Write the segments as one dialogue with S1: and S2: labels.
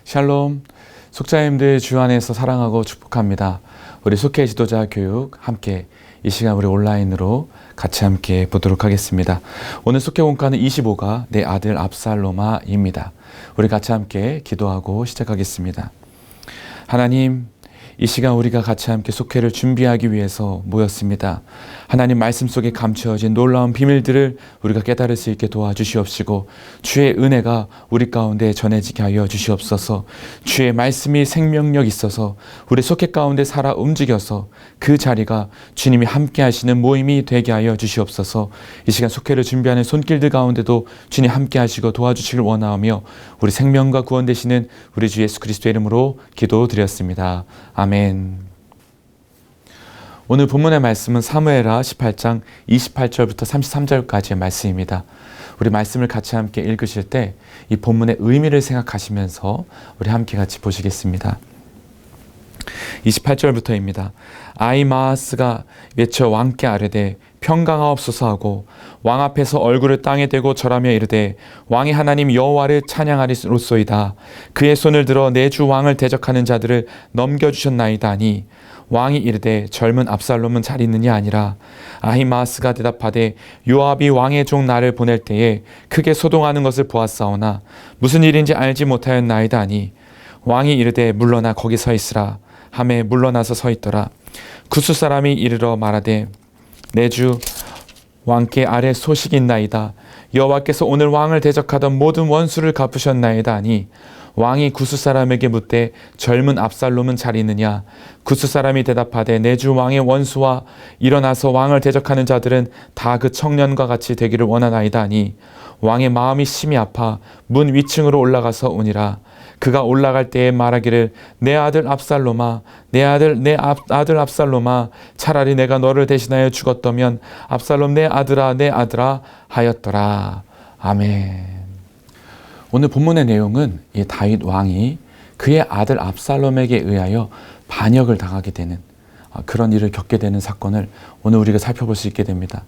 S1: 샬롬, 속자님들 주 안에서 사랑하고 축복합니다. 우리 속회 지도자 교육 함께 이 시간 우리 온라인으로 같이 함께 보도록 하겠습니다. 오늘 속회 원가는 25가 내 아들 압살롬아입니다. 우리 같이 함께 기도하고 시작하겠습니다. 하나님, 이 시간 우리가 같이 함께 속회를 준비하기 위해서 모였습니다. 하나님 말씀 속에 감추어진 놀라운 비밀들을 우리가 깨달을 수 있게 도와주시옵시고 주의 은혜가 우리 가운데 전해지게 하여 주시옵소서. 주의 말씀이 생명력 있어서 우리 속회 가운데 살아 움직여서 그 자리가 주님이 함께 하시는 모임이 되게 하여 주시옵소서. 이 시간 속회를 준비하는 손길들 가운데도 주님 함께 하시고 도와주시길 원하오며 우리 생명과 구원 되시는 우리 주 예수 그리스도의 이름으로 기도드렸습니다. 아멘. 오늘 본문의 말씀은 사무엘하 18장 28절부터 33절까지의 말씀입니다. 우리 말씀을 같이 함께 읽으실 때 이 본문의 의미를 생각하시면서 우리 함께 같이 보시겠습니다. 28절부터입니다. 아히마아스가 외쳐 왕께 아뢰되 평강하옵소서 하고 왕 앞에서 얼굴을 땅에 대고 절하며 이르되 왕의 하나님 여호와를 찬양하리로소이다. 그의 손을 들어 내 주 왕을 대적하는 자들을 넘겨주셨나이다 하니 왕이 이르되 젊은 압살롬은 잘 있느냐 아니라 아히마아스가 대답하되 요압이 왕의 종 나를 보낼 때에 크게 소동하는 것을 보았사오나 무슨 일인지 알지 못하였나이다 하니 왕이 이르되 물러나 거기 서 있으라 하매 물러나서 서 있더라. 구스 사람이 이르러 말하되 내 주 왕께 아래 소식이 있나이다. 여호와께서 오늘 왕을 대적하던 모든 원수를 갚으셨나이다 하니 왕이 구스 사람에게 묻되 젊은 압살롬은 잘 있느냐? 구스 사람이 대답하되 내 주 왕의 원수와 일어나서 왕을 대적하는 자들은 다 그 청년과 같이 되기를 원하나이다 하니 왕의 마음이 심히 아파 문 위층으로 올라가서 오니라. 그가 올라갈 때에 말하기를 내 아들 압살롬아 내 아들 압살롬아 차라리 내가 너를 대신하여 죽었다면 압살롬 내 아들아 하였더라. 아멘. 오늘 본문의 내용은 이 다윗 왕이 그의 아들 압살롬에게 의하여 반역을 당하게 되는 그런 일을 겪게 되는 사건을 오늘 우리가 살펴볼 수 있게 됩니다.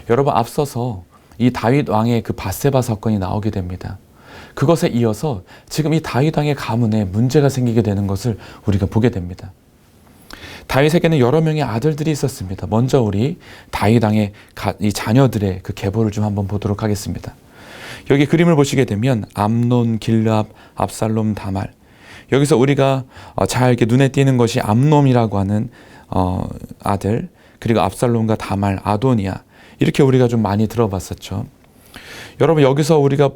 S1: 여러분, 앞서서 이 다윗 왕의 그 밧세바 사건이 나오게 됩니다. 그것에 이어서 지금 이 다윗 왕의 가문에 문제가 생기게 되는 것을 우리가 보게 됩니다. 다윗에게는 여러 명의 아들들이 있었습니다. 먼저 우리 다윗 왕의 이 자녀들의 그 계보를 좀 한번 보도록 하겠습니다. 여기 그림을 보시게 되면 암논, 길르압, 압살롬, 다말. 여기서 우리가 잘 이렇게 눈에 띄는 것이 암논이라고 하는 아들, 그리고 압살롬과 다말, 아도니아. 이렇게 우리가 좀 많이 들어봤었죠. 여러분, 여기서 우리가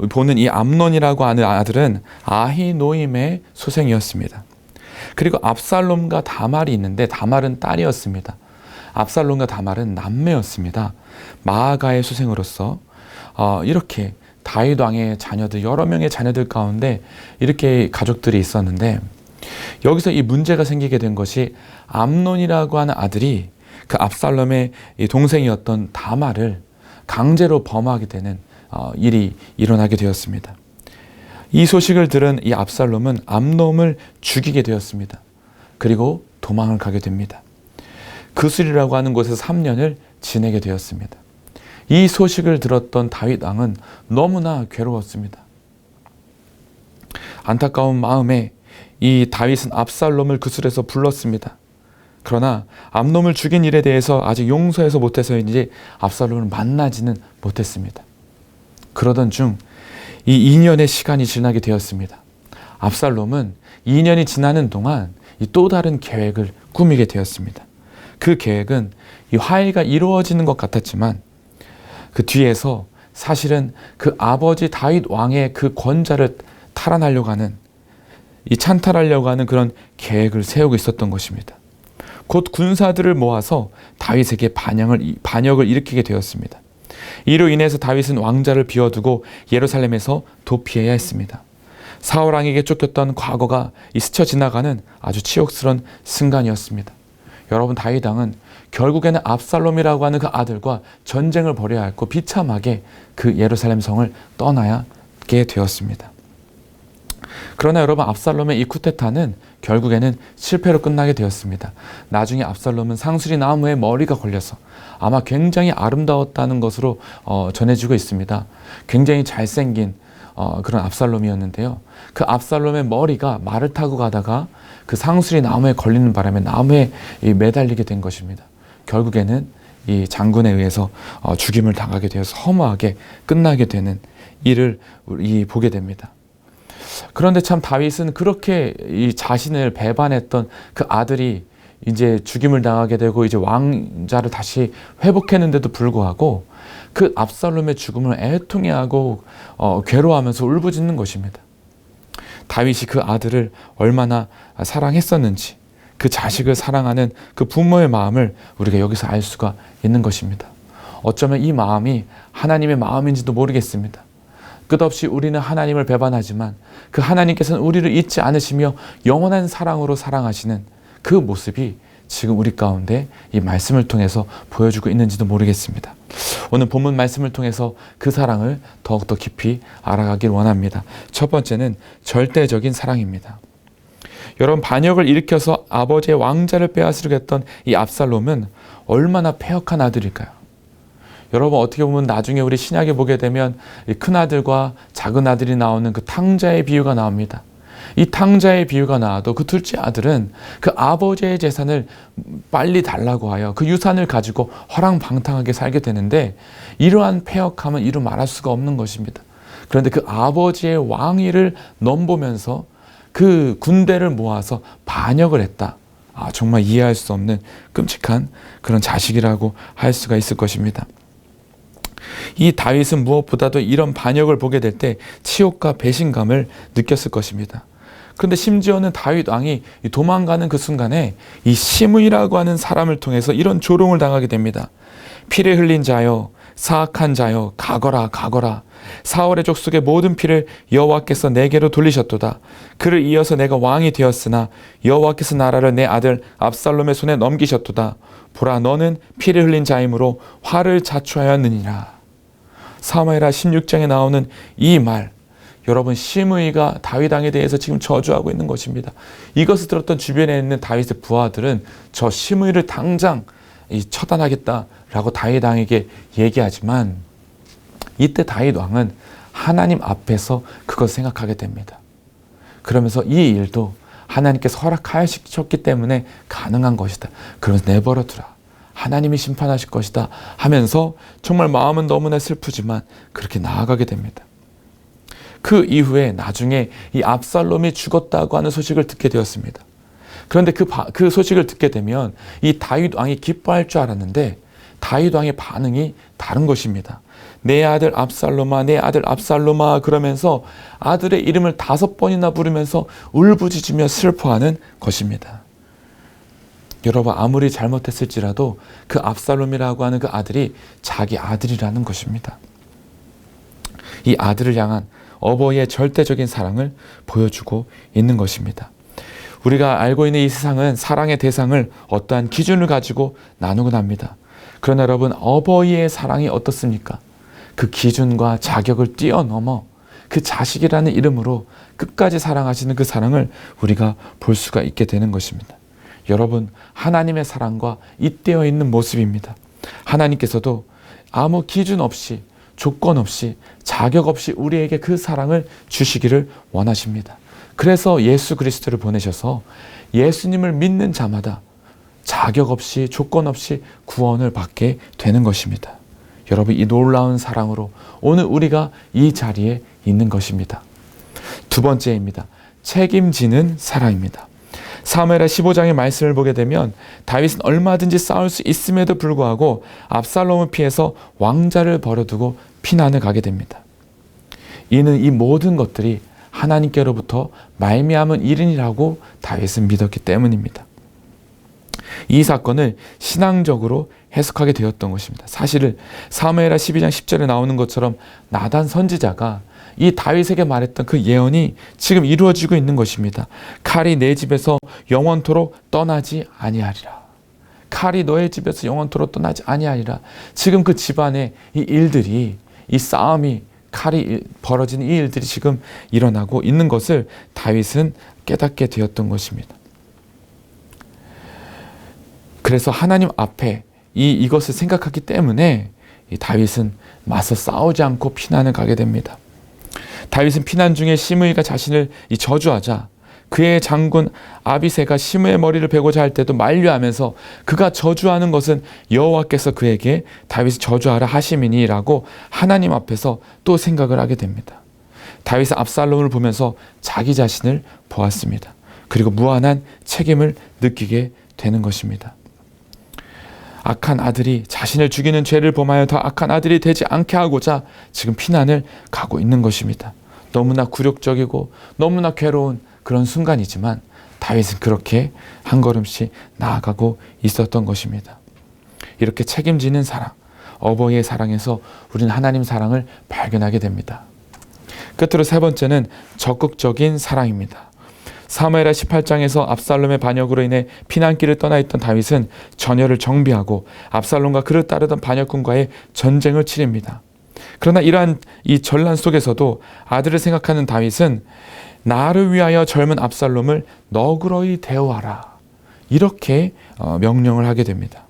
S1: 보는 이 암논이라고 하는 아들은 아히노임의 소생이었습니다. 그리고 압살롬과 다말이 있는데 다말은 딸이었습니다. 압살롬과 다말은 남매였습니다. 마아가의 소생으로서 이렇게 다윗 왕의 자녀들, 여러 명의 자녀들 가운데 이렇게 가족들이 있었는데 여기서 이 문제가 생기게 된 것이 암논이라고 하는 아들이 그 압살롬의 동생이었던 다말을 강제로 범하게 되는 일이 일어나게 되었습니다. 이 소식을 들은 이 압살롬은 암논을 죽이게 되었습니다. 그리고 도망을 가게 됩니다. 그술이라고 하는 곳에서 3년을 지내게 되었습니다. 이 소식을 들었던 다윗 왕은 너무나 괴로웠습니다. 안타까운 마음에 이 다윗은 압살롬을 그술에서 불렀습니다. 그러나 암논을 죽인 일에 대해서 아직 용서해서 못해서인지 압살롬을 만나지는 못했습니다. 그러던 중 이 2년의 시간이 지나게 되었습니다. 압살롬은 2년이 지나는 동안 또 다른 계획을 꾸미게 되었습니다. 그 계획은 이 화해가 이루어지는 것 같았지만 그 뒤에서 사실은 그 아버지 다윗 왕의 그 권좌를 탈환하려고 하는, 이 찬탈하려고 하는 그런 계획을 세우고 있었던 것입니다. 곧 군사들을 모아서 다윗에게 반역을 일으키게 되었습니다. 이로 인해서 다윗은 왕자를 비워두고 예루살렘에서 도피해야 했습니다. 사울 왕에게 쫓겼던 과거가 스쳐 지나가는 아주 치욕스러운 순간이었습니다. 여러분, 다윗 왕은 결국에는 압살롬이라고 하는 그 아들과 전쟁을 벌여야 했고 비참하게 그 예루살렘 성을 떠나게 되었습니다. 그러나 여러분, 압살롬의 이 쿠데타는 결국에는 실패로 끝나게 되었습니다. 나중에 압살롬은 상수리 나무에 머리가 걸려서 아마 굉장히 아름다웠다는 것으로 전해지고 있습니다. 굉장히 잘생긴 그런 압살롬이었는데요. 그 압살롬의 머리가 말을 타고 가다가 그 상수리 나무에 걸리는 바람에 나무에 매달리게 된 것입니다. 결국에는 이 장군에 의해서 죽임을 당하게 되어서 허무하게 끝나게 되는 일을 보게 됩니다. 그런데 참 다윗은 그렇게 이 자신을 배반했던 그 아들이 이제 죽임을 당하게 되고 이제 왕자를 다시 회복했는데도 불구하고 그 압살롬의 죽음을 애통해하고 괴로워하면서 울부짖는 것입니다. 다윗이 그 아들을 얼마나 사랑했었는지, 그 자식을 사랑하는 그 부모의 마음을 우리가 여기서 알 수가 있는 것입니다. 어쩌면 이 마음이 하나님의 마음인지도 모르겠습니다. 끝없이 우리는 하나님을 배반하지만 그 하나님께서는 우리를 잊지 않으시며 영원한 사랑으로 사랑하시는 그 모습이 지금 우리 가운데 이 말씀을 통해서 보여주고 있는지도 모르겠습니다. 오늘 본문 말씀을 통해서 그 사랑을 더욱더 깊이 알아가길 원합니다. 첫 번째는 절대적인 사랑입니다. 여러분, 반역을 일으켜서 아버지의 왕자를 빼앗으려고 했던 이 압살롬은 얼마나 패역한 아들일까요? 여러분, 어떻게 보면 나중에 우리 신약에 보게 되면 큰아들과 작은아들이 나오는 그 탕자의 비유가 나옵니다. 이 탕자의 비유가 나와도 그 둘째 아들은 그 아버지의 재산을 빨리 달라고 하여 그 유산을 가지고 허랑방탕하게 살게 되는데, 이러한 패역함은 이루 말할 수가 없는 것입니다. 그런데 그 아버지의 왕위를 넘보면서 그 군대를 모아서 반역을 했다. 정말 이해할 수 없는 끔찍한 그런 자식이라고 할 수가 있을 것입니다. 이 다윗은 무엇보다도 이런 반역을 보게 될 때 치욕과 배신감을 느꼈을 것입니다. 그런데 심지어는 다윗 왕이 도망가는 그 순간에 이 시므이라고 하는 사람을 통해서 이런 조롱을 당하게 됩니다. 피를 흘린 자여, 사악한 자여, 가거라 가거라. 사울의 족속의 모든 피를 여호와께서 내게로 돌리셨도다. 그를 이어서 내가 왕이 되었으나 여호와께서 나라를 내 아들 압살롬의 손에 넘기셨도다. 보라, 너는 피를 흘린 자이므로 화를 자초하였느니라. 사무엘하 16장에 나오는 이 말, 여러분, 시므이가 다윗 왕에 대해서 지금 저주하고 있는 것입니다. 이것을 들었던 주변에 있는 다윗의 부하들은 저 시므이를 당장 처단하겠다라고 다윗 왕에게 얘기하지만, 이때 다윗 왕은 하나님 앞에서 그것을 생각하게 됩니다. 그러면서 이 일도 하나님께서 허락하셨기 때문에 가능한 것이다. 그러면서 내버려 두라. 하나님이 심판하실 것이다 하면서 정말 마음은 너무나 슬프지만 그렇게 나아가게 됩니다. 그 이후에 나중에 이 압살롬이 죽었다고 하는 소식을 듣게 되었습니다. 그런데 그 소식을 듣게 되면 이 다윗 왕이 기뻐할 줄 알았는데 다윗 왕의 반응이 다른 것입니다. 내 아들 압살롬아, 내 아들 압살롬아 그러면서 아들의 이름을 5번이나 부르면서 울부짖으며 슬퍼하는 것입니다. 여러분, 아무리 잘못했을지라도 그 압살롬이라고 하는 그 아들이 자기 아들이라는 것입니다. 이 아들을 향한 어버이의 절대적인 사랑을 보여주고 있는 것입니다. 우리가 알고 있는 이 세상은 사랑의 대상을 어떠한 기준을 가지고 나누곤 합니다. 그러나 여러분, 어버이의 사랑이 어떻습니까? 그 기준과 자격을 뛰어넘어 그 자식이라는 이름으로 끝까지 사랑하시는 그 사랑을 우리가 볼 수가 있게 되는 것입니다. 여러분, 하나님의 사랑과 잇대어 있는 모습입니다. 하나님께서도 아무 기준 없이, 조건 없이, 자격 없이 우리에게 그 사랑을 주시기를 원하십니다. 그래서 예수 그리스도를 보내셔서 예수님을 믿는 자마다 자격 없이, 조건 없이 구원을 받게 되는 것입니다. 여러분, 이 놀라운 사랑으로 오늘 우리가 이 자리에 있는 것입니다. 두 번째입니다. 책임지는 사랑입니다. 사무엘하 15장의 말씀을 보게 되면 다윗은 얼마든지 싸울 수 있음에도 불구하고 압살롬을 피해서 왕자를 버려두고 피난을 가게 됩니다. 이는 이 모든 것들이 하나님께로부터 말미암은 일이라고 다윗은 믿었기 때문입니다. 이 사건을 신앙적으로 해석하게 되었던 것입니다. 사실은 사무엘하 12장 10절에 나오는 것처럼 나단 선지자가 이 다윗에게 말했던 그 예언이 지금 이루어지고 있는 것입니다. 칼이 내 집에서 영원토록 떠나지 아니하리라. 칼이 너의 집에서 영원토록 떠나지 아니하리라. 지금 그 집안의 이 일들이, 이 싸움이, 칼이 벌어지는 이 일들이 지금 일어나고 있는 것을 다윗은 깨닫게 되었던 것입니다. 그래서 하나님 앞에 이것을 생각하기 때문에 이 다윗은 맞서 싸우지 않고 피난을 가게 됩니다. 다윗은 피난 중에 시므이가 자신을 저주하자 그의 장군 아비새가 시므이의 머리를 베고자 할 때도 만류하면서 그가 저주하는 것은 여호와께서 그에게 다윗을 저주하라 하심이니라고 하나님 앞에서 또 생각을 하게 됩니다. 다윗은 압살롬을 보면서 자기 자신을 보았습니다. 그리고 무한한 책임을 느끼게 되는 것입니다. 악한 아들이 자신을 죽이는 죄를 범하여 더 악한 아들이 되지 않게 하고자 지금 피난을 가고 있는 것입니다. 너무나 굴욕적이고 너무나 괴로운 그런 순간이지만 다윗은 그렇게 한 걸음씩 나아가고 있었던 것입니다. 이렇게 책임지는 사랑, 어버이의 사랑에서 우리는 하나님 사랑을 발견하게 됩니다. 끝으로 세 번째는 적극적인 사랑입니다. 사무엘하 18장에서 압살롬의 반역으로 인해 피난길을 떠나 있던 다윗은 전열을 정비하고 압살롬과 그를 따르던 반역군과의 전쟁을 치릅니다. 그러나 이러한 이 전란 속에서도 아들을 생각하는 다윗은 나를 위하여 젊은 압살롬을 너그러이 대우하라, 이렇게 명령을 하게 됩니다.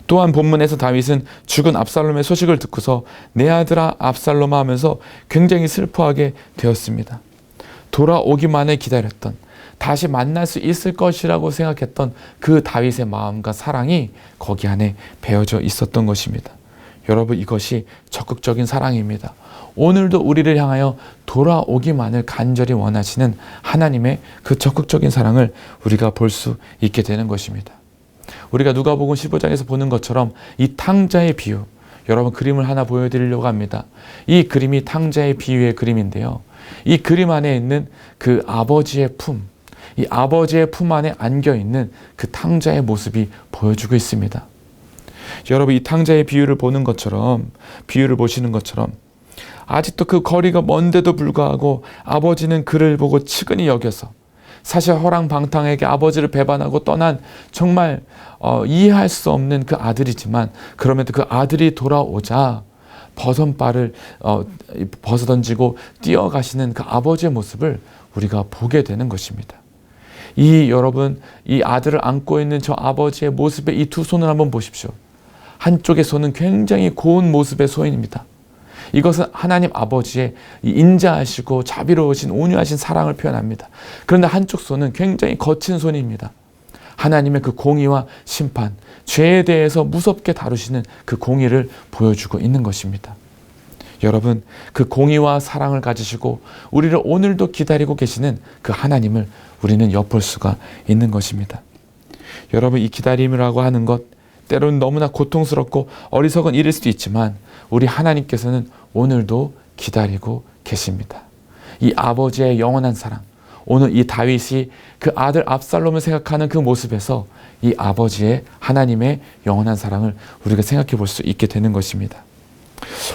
S1: 또한 본문에서 다윗은 죽은 압살롬의 소식을 듣고서 내 아들아 압살롬아 하면서 굉장히 슬퍼하게 되었습니다. 돌아오기만을 기다렸던, 다시 만날 수 있을 것이라고 생각했던 그 다윗의 마음과 사랑이 거기 안에 배어져 있었던 것입니다. 여러분, 이것이 적극적인 사랑입니다. 오늘도 우리를 향하여 돌아오기만을 간절히 원하시는 하나님의 그 적극적인 사랑을 우리가 볼 수 있게 되는 것입니다. 우리가 누가복음 15장에서 보는 것처럼 이 탕자의 비유, 여러분 그림을 하나 보여드리려고 합니다. 이 그림이 탕자의 비유의 그림인데요. 이 그림 안에 있는 그 아버지의 품, 이 아버지의 품 안에 안겨있는 그 탕자의 모습이 보여주고 있습니다. 여러분, 이 탕자의 비유를 보는 것처럼, 비유를 보시는 것처럼 아직도 그 거리가 먼데도 불구하고 아버지는 그를 보고 측은히 여겨서 사실 허랑방탕하게 아버지를 배반하고 떠난 정말 이해할 수 없는 그 아들이지만, 그럼에도 그 아들이 돌아오자 버선발을 벗어던지고 뛰어가시는 그 아버지의 모습을 우리가 보게 되는 것입니다. 여러분, 이 아들을 안고 있는 저 아버지의 모습의 이 두 손을 한번 보십시오. 한쪽의 손은 굉장히 고운 모습의 손입니다. 이것은 하나님 아버지의 인자하시고 자비로우신 온유하신 사랑을 표현합니다. 그런데 한쪽 손은 굉장히 거친 손입니다. 하나님의 그 공의와 심판, 죄에 대해서 무섭게 다루시는 그 공의를 보여주고 있는 것입니다. 여러분, 그 공의와 사랑을 가지시고 우리를 오늘도 기다리고 계시는 그 하나님을 우리는 엿볼 수가 있는 것입니다. 여러분, 이 기다림이라고 하는 것, 때로는 너무나 고통스럽고 어리석은 일일 수도 있지만 우리 하나님께서는 오늘도 기다리고 계십니다. 이 아버지의 영원한 사랑, 오늘 이 다윗이 그 아들 압살롬을 생각하는 그 모습에서 이 아버지의 하나님의 영원한 사랑을 우리가 생각해 볼 수 있게 되는 것입니다.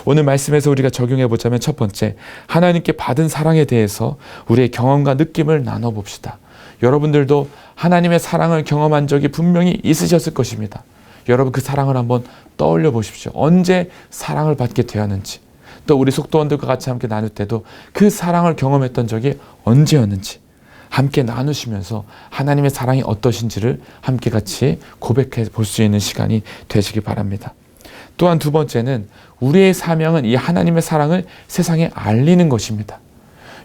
S1: 오늘 말씀에서 우리가 적용해 보자면, 첫 번째, 하나님께 받은 사랑에 대해서 우리의 경험과 느낌을 나눠봅시다. 여러분들도 하나님의 사랑을 경험한 적이 분명히 있으셨을 것입니다. 여러분, 그 사랑을 한번 떠올려 보십시오. 언제 사랑을 받게 되었는지, 또 우리 속도원들과 같이 함께 나눌 때도 그 사랑을 경험했던 적이 언제였는지 함께 나누시면서 하나님의 사랑이 어떠신지를 함께 같이 고백해 볼 수 있는 시간이 되시기 바랍니다. 또한 두 번째는 우리의 사명은 이 하나님의 사랑을 세상에 알리는 것입니다.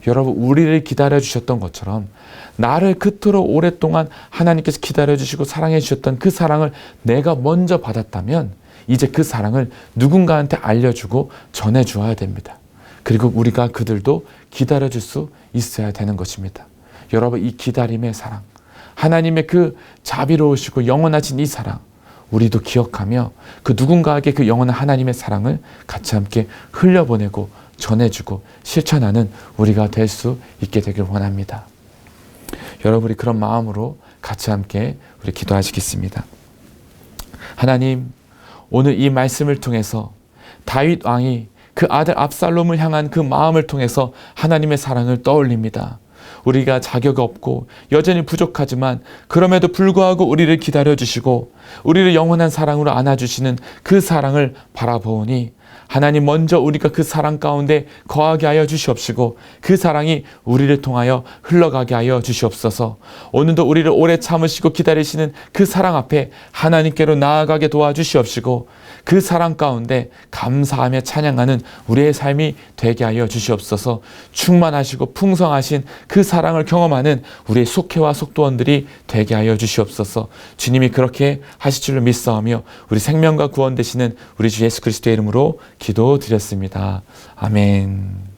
S1: 여러분, 우리를 기다려주셨던 것처럼 나를 그토록 오랫동안 하나님께서 기다려주시고 사랑해 주셨던 그 사랑을 내가 먼저 받았다면 이제 그 사랑을 누군가한테 알려주고 전해주어야 됩니다. 그리고 우리가 그들도 기다려줄 수 있어야 되는 것입니다. 여러분, 이 기다림의 사랑, 하나님의 그 자비로우시고 영원하신 이 사랑, 우리도 기억하며 그 누군가에게 그 영원한 하나님의 사랑을 같이 함께 흘려보내고 전해주고 실천하는 우리가 될 수 있게 되길 원합니다. 여러분이 그런 마음으로 같이 함께 우리 기도하시겠습니다. 하나님, 오늘 이 말씀을 통해서 다윗 왕이 그 아들 압살롬을 향한 그 마음을 통해서 하나님의 사랑을 떠올립니다. 우리가 자격 없고 여전히 부족하지만 그럼에도 불구하고 우리를 기다려주시고 우리를 영원한 사랑으로 안아주시는 그 사랑을 바라보니 하나님 먼저 우리가 그 사랑 가운데 거하게 하여 주시옵시고 그 사랑이 우리를 통하여 흘러가게 하여 주시옵소서. 오늘도 우리를 오래 참으시고 기다리시는 그 사랑 앞에 하나님께로 나아가게 도와주시옵시고 그 사랑 가운데 감사하며 찬양하는 우리의 삶이 되게 하여 주시옵소서. 충만하시고 풍성하신 그 사랑을 경험하는 우리의 속회와 속도원들이 되게 하여 주시옵소서. 주님이 그렇게 하실 줄로 믿사오며 우리 생명과 구원 되시는 우리 주 예수 그리스도의 이름으로 기도드렸습니다. 아멘.